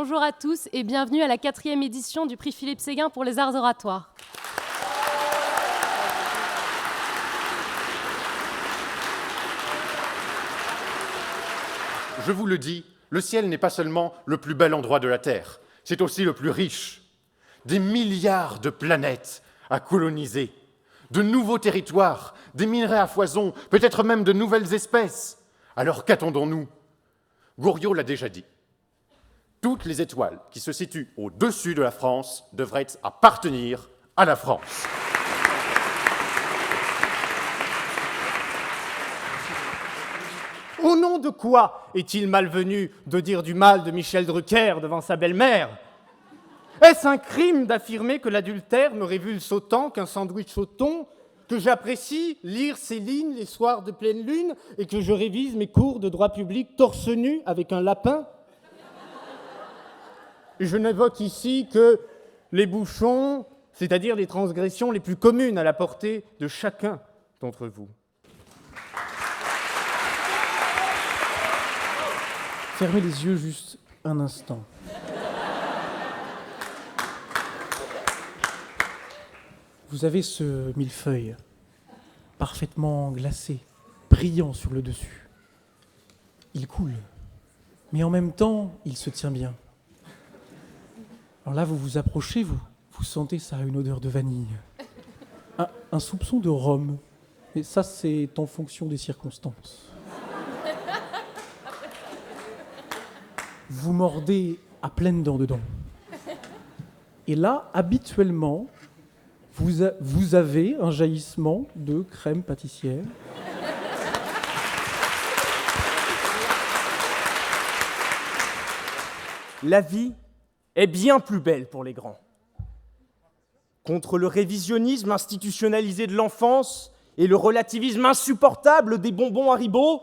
Bonjour à tous et bienvenue à la 4e édition du prix Philippe Séguin pour les arts oratoires. Je vous le dis, le ciel n'est pas seulement le plus bel endroit de la Terre, c'est aussi le plus riche. Des milliards de planètes à coloniser, de nouveaux territoires, des minerais à foison, peut-être même de nouvelles espèces. Alors qu'attendons-nous ? Goriot l'a déjà dit. Toutes les étoiles qui se situent au-dessus de la France devraient appartenir à la France. Au nom de quoi est-il malvenu de dire du mal de Michel Drucker devant sa belle-mère ? Est-ce un crime d'affirmer que l'adultère me révulse autant qu'un sandwich au thon, que j'apprécie lire Céline les soirs de pleine lune et que je révise mes cours de droit public torse nu avec un lapin ? Je n'évoque ici que les bouchons, c'est-à-dire les transgressions les plus communes à la portée de chacun d'entre vous. Fermez les yeux juste un instant. Vous avez ce millefeuille, parfaitement glacé, brillant sur le dessus. Il coule, mais en même temps, il se tient bien. Alors là, vous vous approchez, vous sentez ça a une odeur de vanille. Un soupçon de rhum, mais ça, c'est en fonction des circonstances. Vous mordez à pleines dents dedans. Et là, habituellement, vous avez un jaillissement de crème pâtissière. La vie est bien plus belle pour les grands. Contre le révisionnisme institutionnalisé de l'enfance et le relativisme insupportable des bonbons Haribo,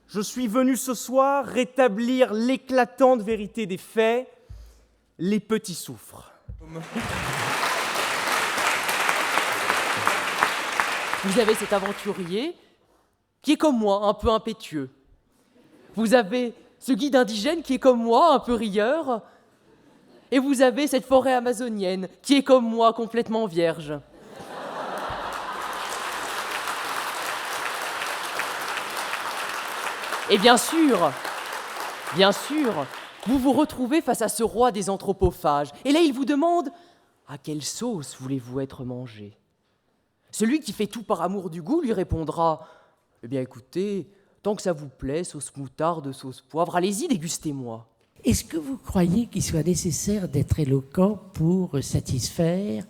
je suis venu ce soir rétablir l'éclatante vérité des faits. Les petits souffrent. Vous avez cet aventurier qui est comme moi, un peu impétueux. Vous avez ce guide indigène qui est comme moi, un peu rieur. Et vous avez cette forêt amazonienne qui est comme moi, complètement vierge. Et bien sûr, vous vous retrouvez face à ce roi des anthropophages. Et là, il vous demande « À quelle sauce voulez-vous être mangé ?» Celui qui fait tout par amour du goût lui répondra « Eh bien, écoutez, tant que ça vous plaît, sauce moutarde, sauce poivre, allez-y, dégustez-moi. » Est-ce que vous croyez qu'il soit nécessaire d'être éloquent pour satisfaire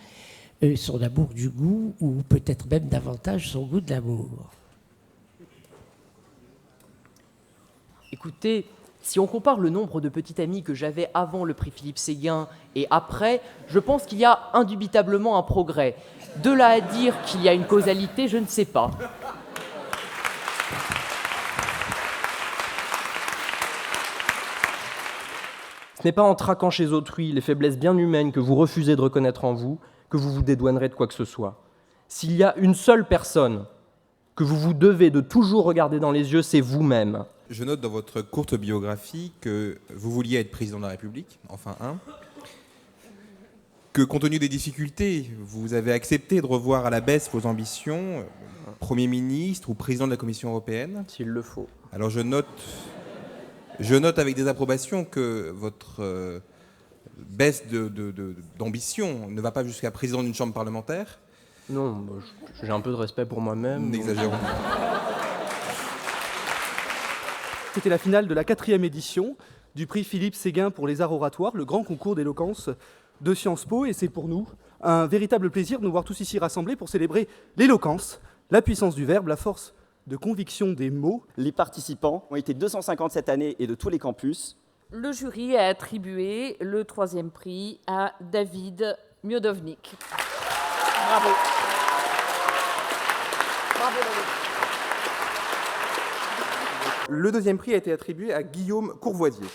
son amour du goût ou peut-être même davantage son goût de l'amour ? Écoutez, si on compare le nombre de petits amis que j'avais avant le prix Philippe Séguin et après, je pense qu'il y a indubitablement un progrès. De là à dire qu'il y a une causalité, je ne sais pas. Ce n'est pas en traquant chez autrui les faiblesses bien humaines que vous refusez de reconnaître en vous que vous vous dédouanerez de quoi que ce soit. S'il y a une seule personne que vous vous devez de toujours regarder dans les yeux, c'est vous-même. Je note dans votre courte biographie que vous vouliez être président de la République, enfin que compte tenu des difficultés, vous avez accepté de revoir à la baisse vos ambitions, Premier ministre ou président de la Commission européenne. S'il le faut. Alors je note avec désapprobation que votre baisse d'ambition ne va pas jusqu'à président d'une chambre parlementaire. Non, j'ai un peu de respect pour moi-même. N'exagérons pas. C'était la finale de la 4e édition du prix Philippe Séguin pour les arts oratoires, le grand concours d'éloquence de Sciences Po. Et c'est pour nous un véritable plaisir de nous voir tous ici rassemblés pour célébrer l'éloquence, la puissance du verbe, la force de conviction des mots. Les participants ont été 250 cette année et de tous les campus. Le jury a attribué le 3e prix à David Miodownik. Bravo. Bravo David. Le 2e prix a été attribué à Guillaume Courvoisier.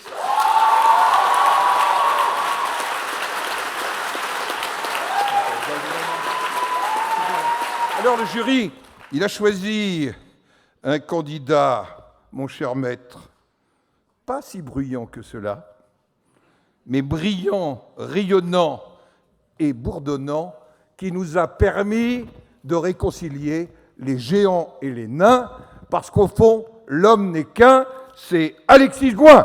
Alors le jury, il a choisi un candidat, mon cher maître, pas si bruyant que cela, mais brillant, rayonnant et bourdonnant, qui nous a permis de réconcilier les géants et les nains, parce qu'au fond, l'homme n'est qu'un, c'est Alexis Gouin.